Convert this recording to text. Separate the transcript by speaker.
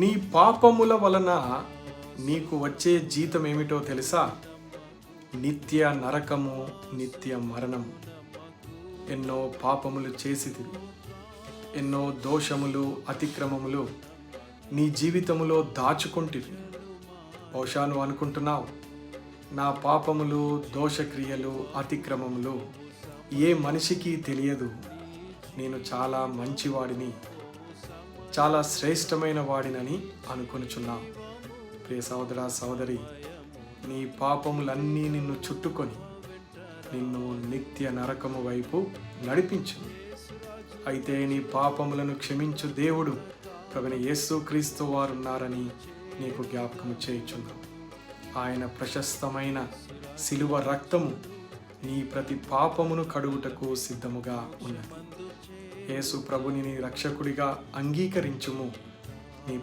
Speaker 1: నీ పాపముల వలన నీకు వచ్చే జీతం ఏమిటో తెలుసా? నిత్య నరకము, నిత్య మరణము. ఎన్నో పాపములు చేసితివి, ఎన్నో దోషములు, అతిక్రమములు నీ జీవితములో దాచుకుంటివి. బహుశా నువ్వు అనుకుంటున్నావు, నా పాపములు, దోషక్రియలు, అతిక్రమములు ఏ మనిషికి తెలియదు, నేను చాలా మంచివాడిని, చాలా శ్రేష్టమైన వాడినని అనుకొనుచున్నావు. ప్రియ సహోదర, సహోదరి, నీ పాపములన్నీ నిన్ను చుట్టుకొని నిన్ను నిత్య నరకము వైపు నడిపించు. అయితే నీ పాపములను క్షమించు దేవుడు ప్రభువైన యేసుక్రీస్తు వారున్నారని నీకు జ్ఞాపకము చేయుచున్నాం. ఆయన ప్రశస్తమైన శిలువ రక్తము నీ ప్రతి పాపమును కడుగుటకు సిద్ధముగా ఉన్నది. యేసు ప్రభుని నీ రక్షకుడిగా అంగీకరించుము. నీ